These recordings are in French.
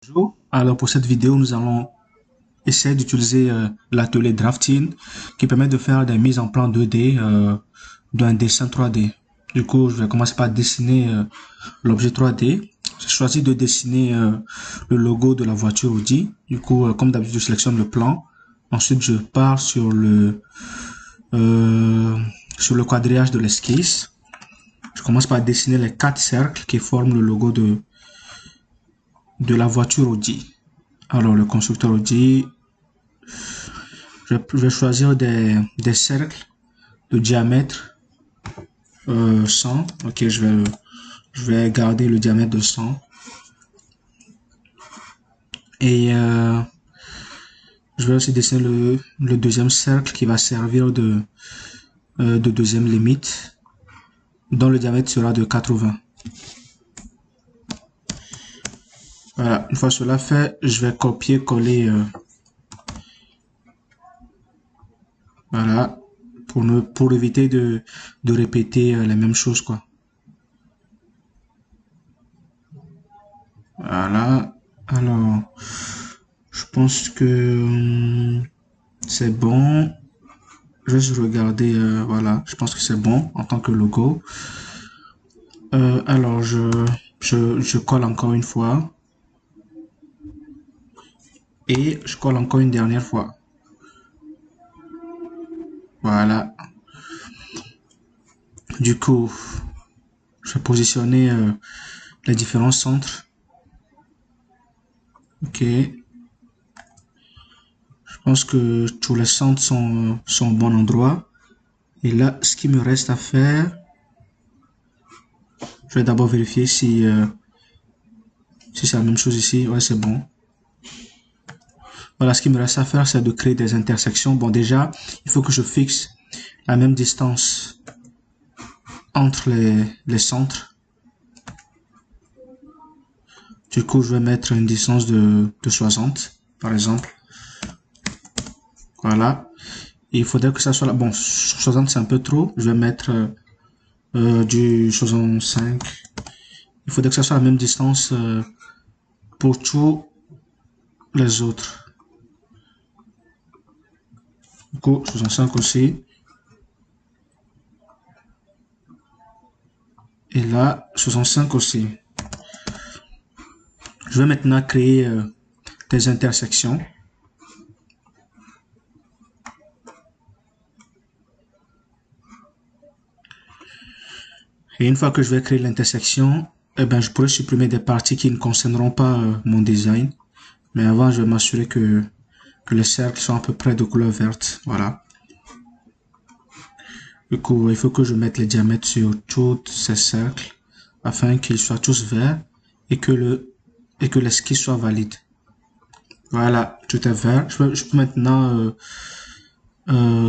Bonjour. Alors pour cette vidéo, nous allons essayer d'utiliser l'atelier drafting qui permet de faire des mises en plan 2D d'un dessin 3D. Du coup, je vais commencer par dessiner l'objet 3D. J'ai choisi de dessiner le logo de la voiture Audi. Du coup, comme d'habitude, je sélectionne le plan. Ensuite, je pars euh, sur le quadrillage de l'esquisse. Je commence par dessiner les 4 cercles qui forment le logo de la voiture Audi. Alors, le constructeur Audi, je vais choisir des cercles de diamètre 100. Ok, je vais garder le diamètre de 100. Et je vais aussi dessiner le deuxième cercle qui va servir de deuxième limite, dont le diamètre sera de 80. Voilà, une fois cela fait, je vais copier-coller. Voilà, pour éviter de répéter les mêmes choses, quoi. Voilà, alors, je pense que c'est bon. Je vais juste regarder, voilà, je pense que c'est bon en tant que logo. Alors, je colle encore une fois. Et je colle encore une dernière fois. Voilà. Du coup, je vais positionner les différents centres. Ok. Je pense que tous les centres sont au bon endroit. Et là, ce qui me reste à faire, je vais d'abord vérifier si c'est la même chose ici. Ouais, c'est bon. Voilà, ce qui me reste à faire, c'est de créer des intersections. Bon, déjà, il faut que je fixe la même distance entre les centres. Du coup, je vais mettre une distance de 60, par exemple. Voilà. Et il faudrait que ça soit là. Bon, 60 c'est un peu trop. Je vais mettre du 65. Il faudrait que ça soit la même distance pour tous les autres. Du coup, 65 aussi. Et là, 65 aussi. Je vais maintenant créer des intersections. Et une fois que je vais créer l'intersection, eh ben, je pourrais supprimer des parties qui ne concerneront pas mon design. Mais avant, je vais m'assurer que les cercles sont à peu près de couleur verte. Voilà. Du coup, il faut que je mette les diamètres sur tous ces cercles afin qu'ils soient tous verts et que l'esquisse soit valide. Voilà, tout est vert. Je peux maintenant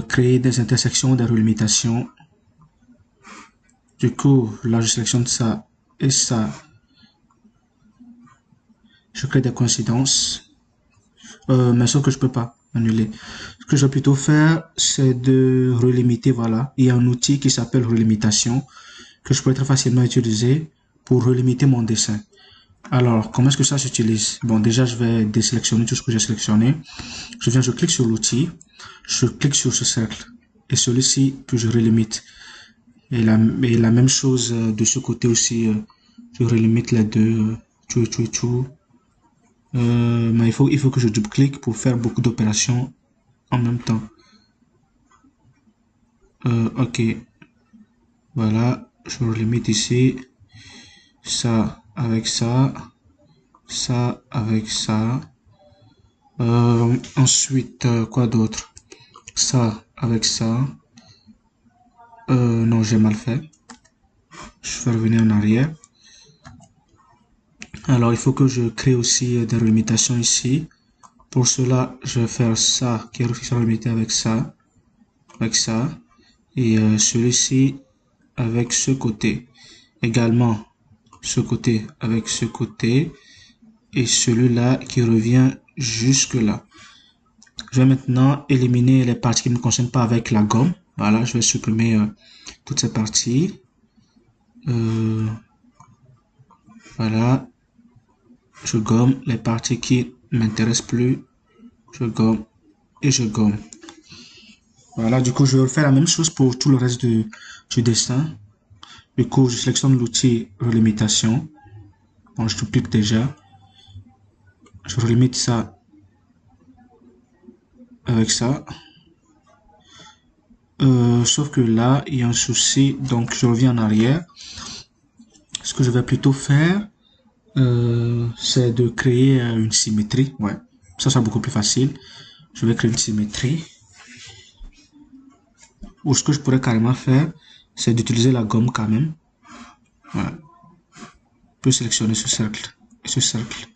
créer des intersections, des relimitations. Du coup, là, je sélectionne ça et ça. Je crée des coïncidences. Mais sauf que je peux pas annuler. Ce que je vais plutôt faire, c'est de relimiter, voilà. Il y a un outil qui s'appelle relimitation que je pourrais très facilement utiliser pour relimiter mon dessin. Alors, comment est-ce que ça s'utilise? Bon, déjà, je vais désélectionner tout ce que j'ai sélectionné. Je clique sur l'outil, je clique sur ce cercle et celui-ci, puis je relimite. Et la même chose de ce côté aussi, je relimite les deux, tout. Mais il faut que je double-clique pour faire beaucoup d'opérations en même temps. Ok, voilà, je relimite ici, ça avec ça, ça avec ça. Ensuite, quoi d'autre? Ça avec ça. Non, j'ai mal fait. Je vais revenir en arrière. Alors, il faut que je crée aussi des relimitations ici. Pour cela, je vais faire ça qui est relimité avec ça, et celui-ci avec ce côté. Également, ce côté avec ce côté, et celui-là qui revient jusque là. Je vais maintenant éliminer les parties qui ne me concernent pas avec la gomme. Voilà, je vais supprimer toutes ces parties. Voilà. je gomme les parties qui m'intéressent plus, je gomme et je gomme. Voilà, du coup, je vais faire la même chose pour tout le reste du dessin. Du coup, je sélectionne l'outil relimitation. Bon, je duplique déjà. Je relimite ça avec ça. Sauf que là, il y a un souci, donc je reviens en arrière. Ce que je vais plutôt faire, c'est de créer une symétrie. Ouais, ça sera beaucoup plus facile. Je vais créer une symétrie. Ou ce que je pourrais carrément faire, c'est d'utiliser la gomme quand même. Ouais. Je peux sélectionner ce cercle et ce cercle.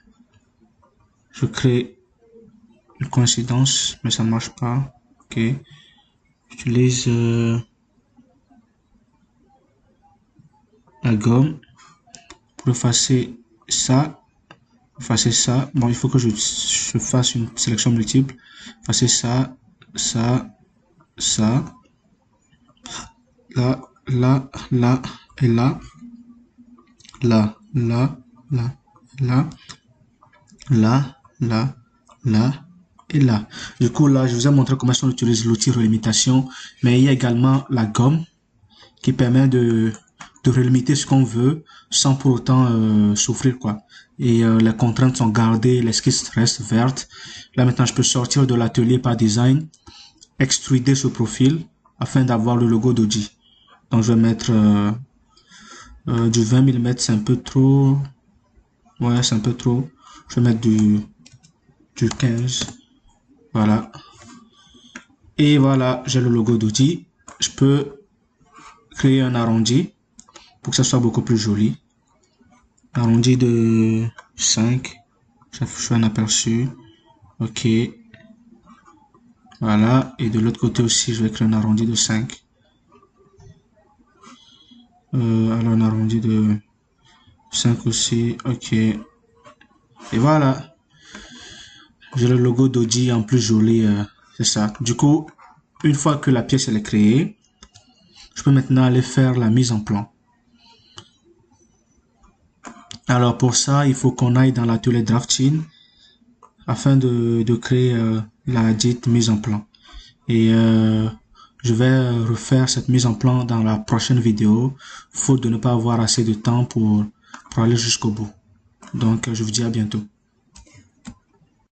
Je crée une coïncidence, mais ça ne marche pas. Ok. J'utilise la gomme pour effacer ça. Effacer ça. Bon, il faut que je fasse une sélection multiple. Effacer ça, ça, ça. Là, là, là et là. Là, là, là, là. Là, là, là et là. Du coup, là, je vous ai montré comment on utilise l'outil relimitation, mais il y a également la gomme qui permet de relimiter ce qu'on veut sans pour autant souffrir, quoi. Et les contraintes sont gardées, l'esquisse reste verte. Là, maintenant, je peux sortir de l'atelier par design, extruder ce profil afin d'avoir le logo d'Audi. Donc, je vais mettre du 20 mm, c'est un peu trop. Ouais, c'est un peu trop. Je vais mettre du 15. Voilà. Et voilà, j'ai le logo d'Audi. Je peux créer un arrondi pour que ça soit beaucoup plus joli. Arrondi de 5. Je fais un aperçu. Ok. Voilà. Et de l'autre côté aussi, je vais créer un arrondi de 5. Alors un arrondi de 5 aussi. Ok. Et voilà. J'ai le logo d'Audi en plus joli. C'est ça. Du coup, une fois que la pièce elle est créée, je peux maintenant aller faire la mise en plan. Alors pour ça, il faut qu'on aille dans l'atelier drafting afin de créer la dite mise en plan. Et je vais refaire cette mise en plan dans la prochaine vidéo, faute de ne pas avoir assez de temps pour aller jusqu'au bout. Donc je vous dis à bientôt.